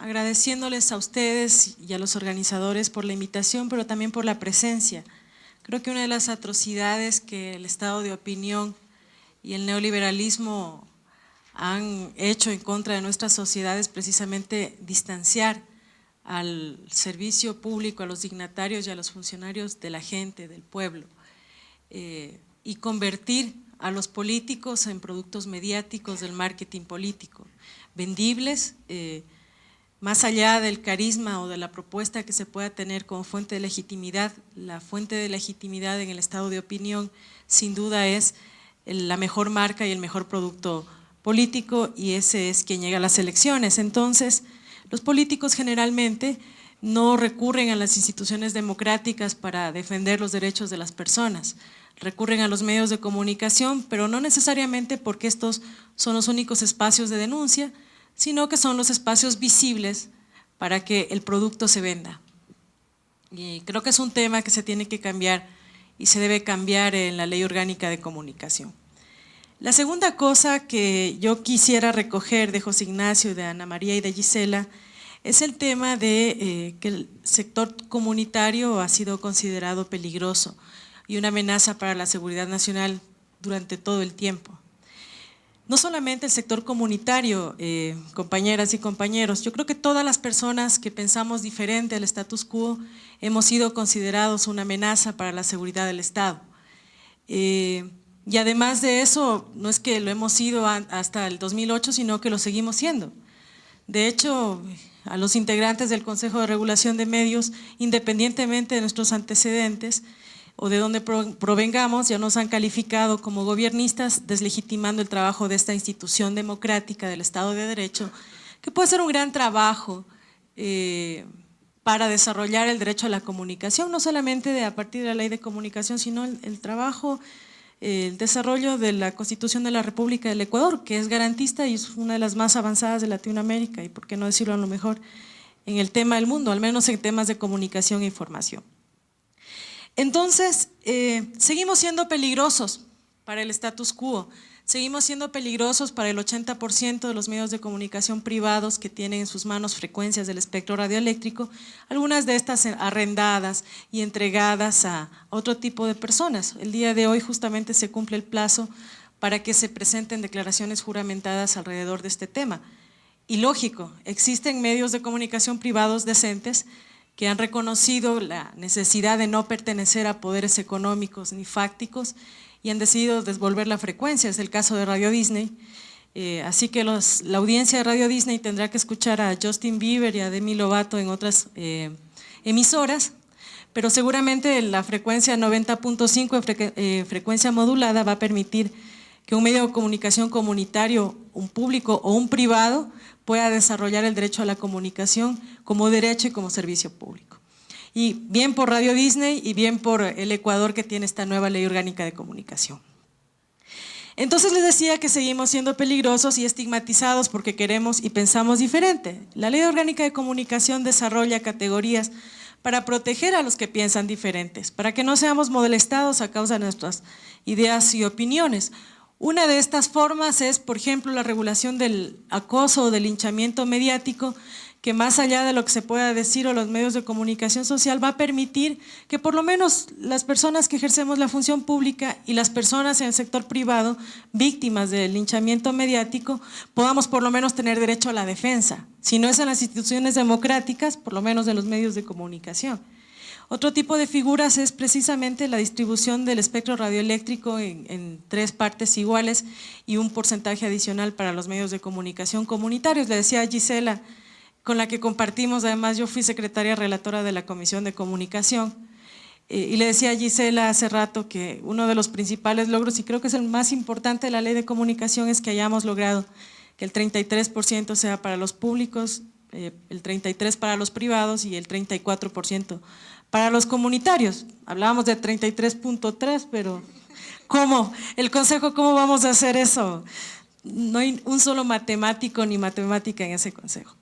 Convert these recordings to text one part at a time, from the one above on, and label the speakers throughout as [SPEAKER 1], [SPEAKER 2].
[SPEAKER 1] agradeciéndoles a ustedes y a los organizadores por la invitación, pero también por la presencia. Creo que una de las atrocidades que el estado de opinión y el neoliberalismo han hecho en contra de nuestra sociedad es precisamente distanciar al servicio público, a los dignatarios y a los funcionarios de la gente, del pueblo, y convertir a los políticos en productos mediáticos del marketing político, vendibles, más allá del carisma o de la propuesta que se pueda tener como fuente de legitimidad. La fuente de legitimidad en el estado de opinión sin duda es la mejor marca y el mejor producto político, y ese es quien llega a las elecciones. Entonces, los políticos generalmente no recurren a las instituciones democráticas para defender los derechos de las personas, recurren a los medios de comunicación, pero no necesariamente porque estos son los únicos espacios de denuncia, sino que son los espacios visibles para que el producto se venda. Y creo que es un tema que se tiene que cambiar y se debe cambiar en la Ley Orgánica de Comunicación. La segunda cosa que yo quisiera recoger de José Ignacio, de Ana María y de Gisela es el tema de que el sector comunitario ha sido considerado peligroso y una amenaza para la seguridad nacional durante todo el tiempo. No solamente el sector comunitario, compañeras y compañeros, yo creo que todas las personas que pensamos diferente al status quo hemos sido considerados una amenaza para la seguridad del Estado. Y además de eso, no es que lo hemos sido hasta el 2008, sino que lo seguimos siendo. De hecho, a los integrantes del Consejo de Regulación de Medios, independientemente de nuestros antecedentes o de dónde provengamos, ya nos han calificado como gobiernistas, deslegitimando el trabajo de esta institución democrática del Estado de Derecho, que puede ser un gran trabajo para desarrollar el derecho a la comunicación, no solamente a partir de la Ley de Comunicación, sino el trabajo, el desarrollo de la Constitución de la República del Ecuador, que es garantista y es una de las más avanzadas de Latinoamérica, y por qué no decirlo a lo mejor en el tema del mundo, al menos en temas de comunicación e información. Entonces, seguimos siendo peligrosos para el status quo, seguimos siendo peligrosos para el 80% de los medios de comunicación privados que tienen en sus manos frecuencias del espectro radioeléctrico, algunas de estas arrendadas y entregadas a otro tipo de personas. El día de hoy justamente se cumple el plazo para que se presenten declaraciones juramentadas alrededor de este tema. Y lógico, existen medios de comunicación privados decentes que han reconocido la necesidad de no pertenecer a poderes económicos ni fácticos y han decidido devolver la frecuencia. Es el caso de Radio Disney. Así que la audiencia de Radio Disney tendrá que escuchar a Justin Bieber y a Demi Lovato en otras emisoras, pero seguramente la frecuencia 90.5 en frecuencia modulada va a permitir que un medio de comunicación comunitario, un público o un privado, pueda desarrollar el derecho a la comunicación como derecho y como servicio público. Y bien por Radio Disney y bien por el Ecuador, que tiene esta nueva Ley Orgánica de Comunicación. Entonces les decía que seguimos siendo peligrosos y estigmatizados porque queremos y pensamos diferente. La Ley Orgánica de Comunicación desarrolla categorías para proteger a los que piensan diferentes, para que no seamos molestados a causa de nuestras ideas y opiniones. Una de estas formas es, por ejemplo, la regulación del acoso o del linchamiento mediático, que más allá de lo que se pueda decir o los medios de comunicación social, va a permitir que por lo menos las personas que ejercemos la función pública y las personas en el sector privado, víctimas del linchamiento mediático, podamos por lo menos tener derecho a la defensa. Si no es en las instituciones democráticas, por lo menos en los medios de comunicación. Otro tipo de figuras es precisamente la distribución del espectro radioeléctrico en 3 partes iguales y un porcentaje adicional para los medios de comunicación comunitarios. Le decía a Gisela, con la que compartimos, además yo fui secretaria relatora de la Comisión de Comunicación, y le decía a Gisela hace rato que uno de los principales logros, y creo que es el más importante de la Ley de Comunicación, es que hayamos logrado que el 33% sea para los públicos, el 33% para los privados y el 34% para los comunitarios. Hablábamos de 33.3, pero ¿cómo? El Consejo, ¿cómo vamos a hacer eso? No hay un solo matemático ni matemática en ese Consejo.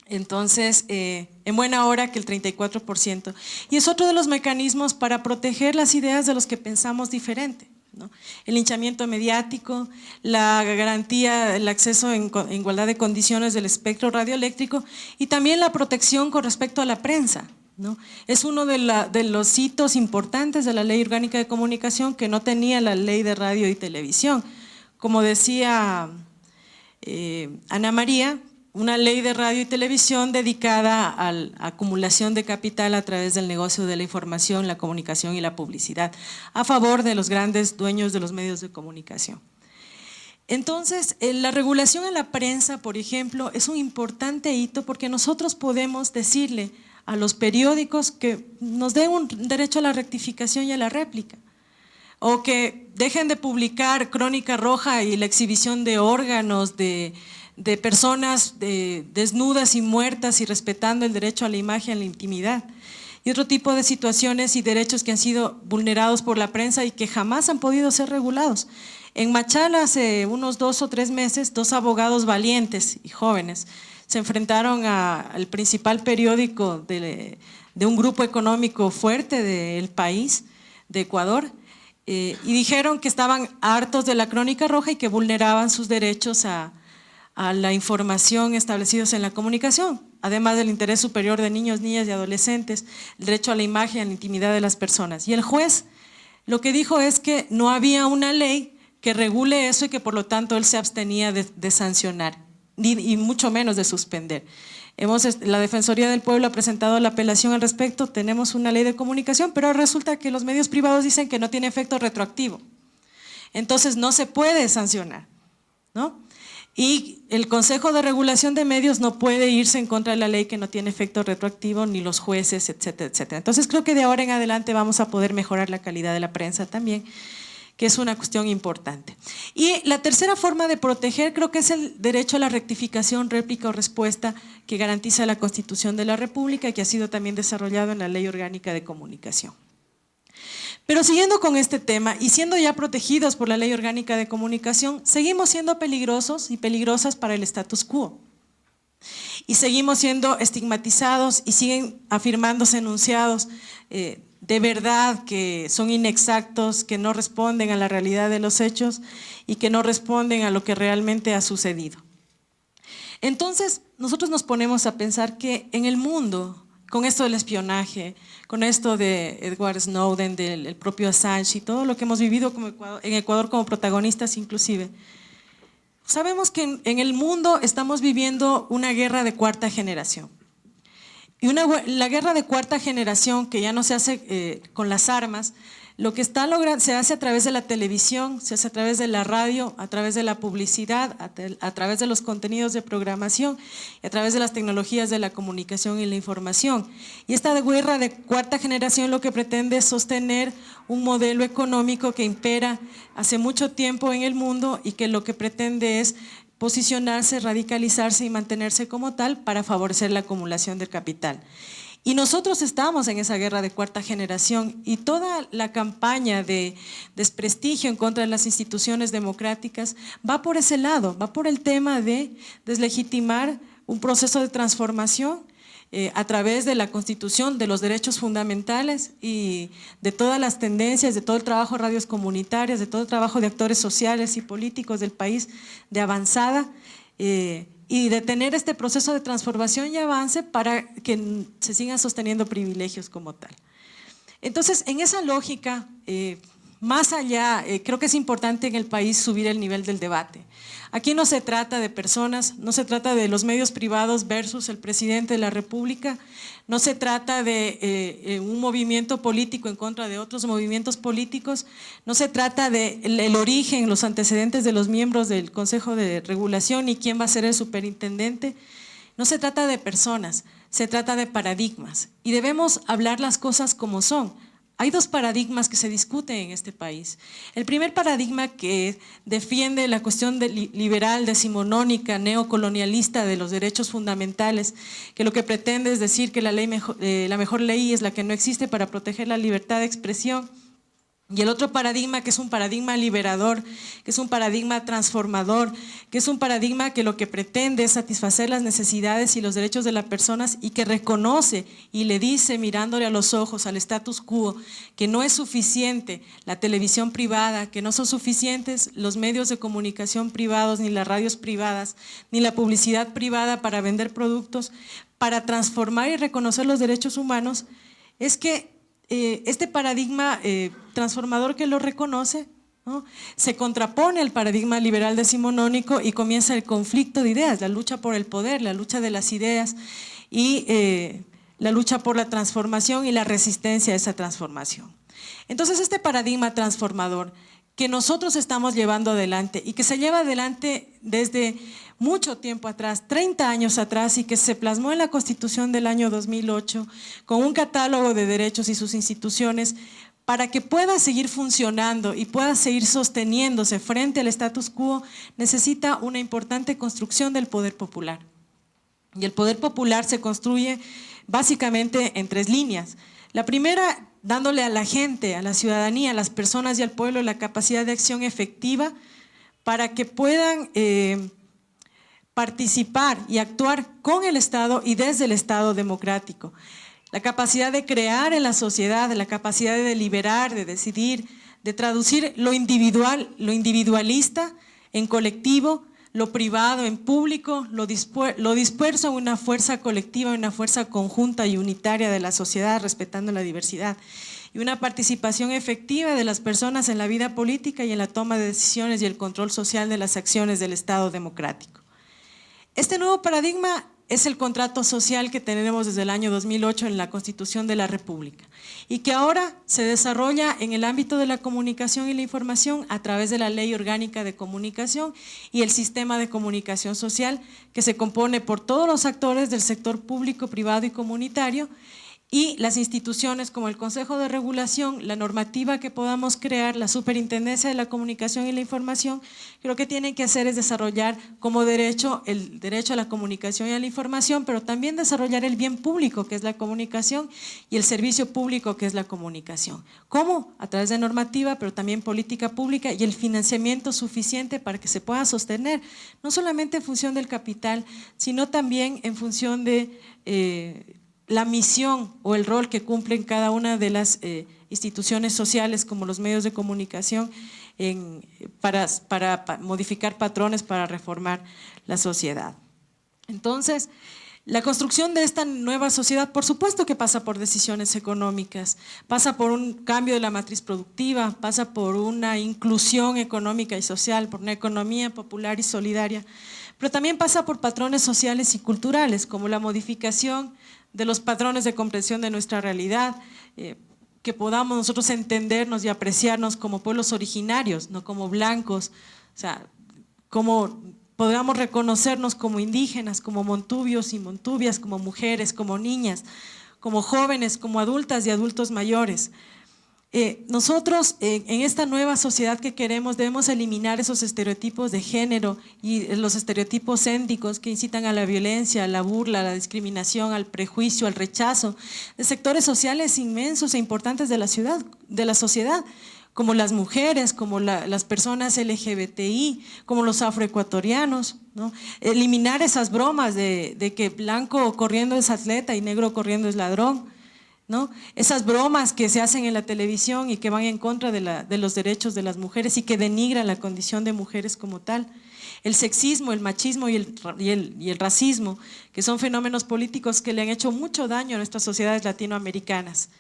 [SPEAKER 1] Entonces, en buena hora que el 34%. Y es otro de los mecanismos para proteger las ideas de los que pensamos diferente. ¿no? El linchamiento mediático, la garantía, el acceso en igualdad de condiciones del espectro radioeléctrico y también la protección con respecto a la prensa, ¿no? Es uno de los hitos importantes de la Ley Orgánica de Comunicación que no tenía la Ley de Radio y Televisión. Como decía Ana María, una ley de radio y televisión dedicada a la acumulación de capital a través del negocio de la información, la comunicación y la publicidad, a favor de los grandes dueños de los medios de comunicación. Entonces, la regulación a la prensa, por ejemplo, es un importante hito porque nosotros podemos decirle a los periódicos que nos den un derecho a la rectificación y a la réplica, o que dejen de publicar Crónica Roja y la exhibición de órganos de personas desnudas y muertas y respetando el derecho a la imagen, a la intimidad y otro tipo de situaciones y derechos que han sido vulnerados por la prensa y que jamás han podido ser regulados. En Machala hace unos 2 o 3 meses, 2 abogados valientes y jóvenes se enfrentaron al principal periódico de un grupo económico fuerte del país, de Ecuador, y dijeron que estaban hartos de la Crónica Roja y que vulneraban sus derechos a la información establecidos en la comunicación, además del interés superior de niños, niñas y adolescentes, el derecho a la imagen, a la intimidad de las personas. Y el juez lo que dijo es que no había una ley que regule eso y que por lo tanto él se abstenía de sancionar y mucho menos de suspender. La Defensoría del Pueblo ha presentado la apelación al respecto, tenemos una ley de comunicación, pero resulta que los medios privados dicen que no tiene efecto retroactivo, entonces no se puede sancionar, ¿no? Y el Consejo de Regulación de Medios no puede irse en contra de la ley que no tiene efecto retroactivo, ni los jueces, etcétera, etcétera. Entonces creo que de ahora en adelante vamos a poder mejorar la calidad de la prensa también, que es una cuestión importante. Y la tercera forma de proteger creo que es el derecho a la rectificación, réplica o respuesta que garantiza la Constitución de la República y que ha sido también desarrollado en la Ley Orgánica de Comunicación. Pero siguiendo con este tema y siendo ya protegidos por la Ley Orgánica de Comunicación, seguimos siendo peligrosos y peligrosas para el status quo. Y seguimos siendo estigmatizados y siguen afirmándose enunciados de verdad que son inexactos, que no responden a la realidad de los hechos y que no responden a lo que realmente ha sucedido. Entonces, nosotros nos ponemos a pensar que en el mundo, con esto del espionaje, con esto de Edward Snowden, del propio Assange y todo lo que hemos vivido en Ecuador como protagonistas inclusive, sabemos que en el mundo estamos viviendo una guerra de cuarta generación. Y la guerra de cuarta generación que ya no se hace con las armas, lo que está logrando se hace a través de la televisión, se hace a través de la radio, a través de la publicidad, a través de los contenidos de programación y a través de las tecnologías de la comunicación y la información. Y esta guerra de cuarta generación lo que pretende es sostener un modelo económico que impera hace mucho tiempo en el mundo y que lo que pretende es posicionarse, radicalizarse y mantenerse como tal para favorecer la acumulación del capital. Y nosotros estamos en esa guerra de cuarta generación y toda la campaña de desprestigio en contra de las instituciones democráticas va por ese lado, va por el tema de deslegitimar un proceso de transformación a través de la Constitución, de los derechos fundamentales y de todas las tendencias, de todo el trabajo de radios comunitarias, de todo el trabajo de actores sociales y políticos del país de avanzada, y detener este proceso de transformación y avance para que se sigan sosteniendo privilegios como tal. Entonces, en esa lógica, más allá, creo que es importante en el país subir el nivel del debate. Aquí no se trata de personas, no se trata de los medios privados versus el presidente de la República, no se trata de un movimiento político en contra de otros movimientos políticos, no se trata del origen, los antecedentes de los miembros del Consejo de Regulación y quién va a ser el superintendente. No se trata de personas, se trata de paradigmas y debemos hablar las cosas como son. Hay dos paradigmas que se discuten en este país. El primer paradigma que defiende la cuestión liberal, decimonónica, neocolonialista de los derechos fundamentales, que lo que pretende es decir que la mejor ley es la que no existe para proteger la libertad de expresión Y el otro paradigma, que es un paradigma liberador, que es un paradigma transformador, que es un paradigma que lo que pretende es satisfacer las necesidades y los derechos de las personas y que reconoce y le dice, mirándole a los ojos al status quo, que no es suficiente la televisión privada, que no son suficientes los medios de comunicación privados, ni las radios privadas, ni la publicidad privada para vender productos, para transformar y reconocer los derechos humanos. Es que este paradigma transformador que lo reconoce, ¿no?, se contrapone al paradigma liberal decimonónico y comienza el conflicto de ideas, la lucha por el poder, la lucha de las ideas y la lucha por la transformación y la resistencia a esa transformación. Entonces este paradigma transformador que nosotros estamos llevando adelante y que se lleva adelante desde mucho tiempo atrás, 30 años atrás, y que se plasmó en la Constitución del año 2008 con un catálogo de derechos y sus instituciones para que pueda seguir funcionando y pueda seguir sosteniéndose frente al status quo, necesita una importante construcción del poder popular. Y el poder popular se construye básicamente en 3 líneas. La primera, dándole a la gente, a la ciudadanía, a las personas y al pueblo la capacidad de acción efectiva para que puedan participar y actuar con el Estado y desde el Estado democrático. La capacidad de crear en la sociedad, la capacidad de deliberar, de decidir, de traducir lo individual, lo individualista en colectivo, lo privado en público, lo disperso en una fuerza colectiva, una fuerza conjunta y unitaria de la sociedad, respetando la diversidad. Y una participación efectiva de las personas en la vida política y en la toma de decisiones y el control social de las acciones del Estado democrático. Este nuevo paradigma es el contrato social que tenemos desde el año 2008 en la Constitución de la República y que ahora se desarrolla en el ámbito de la comunicación y la información a través de la Ley Orgánica de Comunicación y el Sistema de Comunicación Social, que se compone por todos los actores del sector público, privado y comunitario, y las instituciones como el Consejo de Regulación, la normativa que podamos crear, la Superintendencia de la Comunicación y la Información, que lo que tienen que hacer es desarrollar como derecho el derecho a la comunicación y a la información, pero también desarrollar el bien público, que es la comunicación, y el servicio público, que es la comunicación. ¿Cómo? A través de normativa, pero también política pública y el financiamiento suficiente para que se pueda sostener, no solamente en función del capital, sino también en función de la misión o el rol que cumplen cada una de las instituciones sociales como los medios de comunicación para modificar patrones, para reformar la sociedad. Entonces, la construcción de esta nueva sociedad, por supuesto que pasa por decisiones económicas, pasa por un cambio de la matriz productiva, pasa por una inclusión económica y social, por una economía popular y solidaria, pero también pasa por patrones sociales y culturales, como la modificación de los patrones de comprensión de nuestra realidad, que podamos nosotros entendernos y apreciarnos como pueblos originarios, no como blancos, o sea, como podamos reconocernos como indígenas, como montubios y montubias, como mujeres, como niñas, como jóvenes, como adultas y adultos mayores. Nosotros en esta nueva sociedad que queremos debemos eliminar esos estereotipos de género y los estereotipos étnicos que incitan a la violencia, a la burla, a la discriminación, al prejuicio, al rechazo de sectores sociales inmensos e importantes de la sociedad, como las mujeres, como las personas LGBTI, como los afroecuatorianos, ¿no? Eliminar esas bromas de que blanco corriendo es atleta y negro corriendo es ladrón, ¿no? Esas bromas que se hacen en la televisión y que van en contra de los derechos de las mujeres y que denigran la condición de mujeres como tal. El sexismo, el machismo y el racismo, que son fenómenos políticos que le han hecho mucho daño a nuestras sociedades latinoamericanas.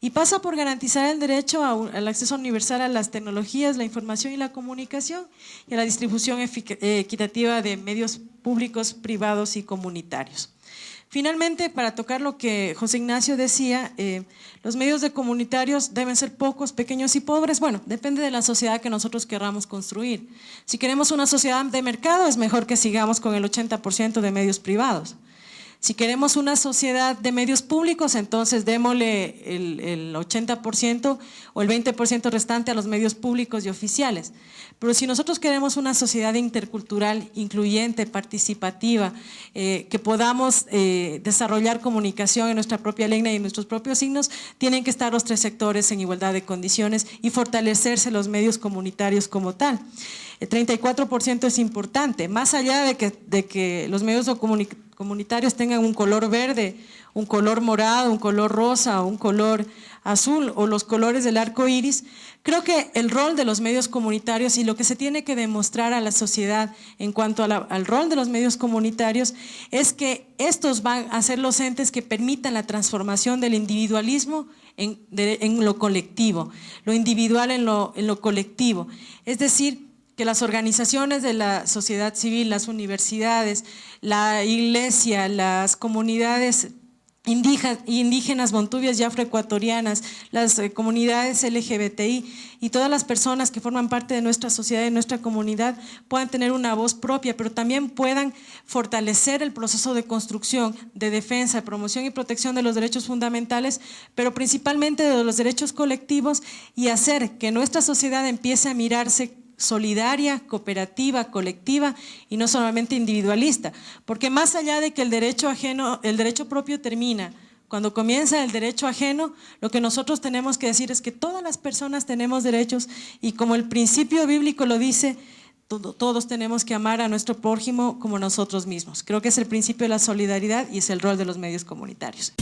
[SPEAKER 1] Y pasa por garantizar el derecho al acceso universal a las tecnologías, la información y la comunicación y a la distribución equitativa de medios públicos, privados y comunitarios. Finalmente, para tocar lo que José Ignacio decía, los medios de comunitarios deben ser pocos, pequeños y pobres. Bueno, depende de la sociedad que nosotros querramos construir. Si queremos una sociedad de mercado, es mejor que sigamos con el 80% de medios privados. Si queremos una sociedad de medios públicos, entonces démosle el 80% o el 20% restante a los medios públicos y oficiales. Pero si nosotros queremos una sociedad intercultural, incluyente, participativa, que podamos desarrollar comunicación en nuestra propia lengua y en nuestros propios signos, tienen que estar los tres sectores en igualdad de condiciones y fortalecerse los medios comunitarios como tal. El 34% es importante, más allá de que los medios comunitarios tengan un color verde, un color morado, un color rosa, un color azul o los colores del arco iris. Creo que el rol de los medios comunitarios y lo que se tiene que demostrar a la sociedad en cuanto al rol de los medios comunitarios es que estos van a ser los entes que permitan la transformación del individualismo en lo colectivo, lo individual en lo colectivo. Es decir, que las organizaciones de la sociedad civil, las universidades, la iglesia, las comunidades indígenas, montubias y afroecuatorianas, las comunidades LGBTI y todas las personas que forman parte de nuestra sociedad y de nuestra comunidad puedan tener una voz propia, pero también puedan fortalecer el proceso de construcción, de defensa, de promoción y protección de los derechos fundamentales, pero principalmente de los derechos colectivos, y hacer que nuestra sociedad empiece a mirarse solidaria, cooperativa, colectiva y no solamente individualista, porque más allá de que el derecho ajeno, el derecho propio termina, cuando comienza el derecho ajeno, lo que nosotros tenemos que decir es que todas las personas tenemos derechos y como el principio bíblico lo dice, todos tenemos que amar a nuestro prójimo como nosotros mismos. Creo que es el principio de la solidaridad y es el rol de los medios comunitarios.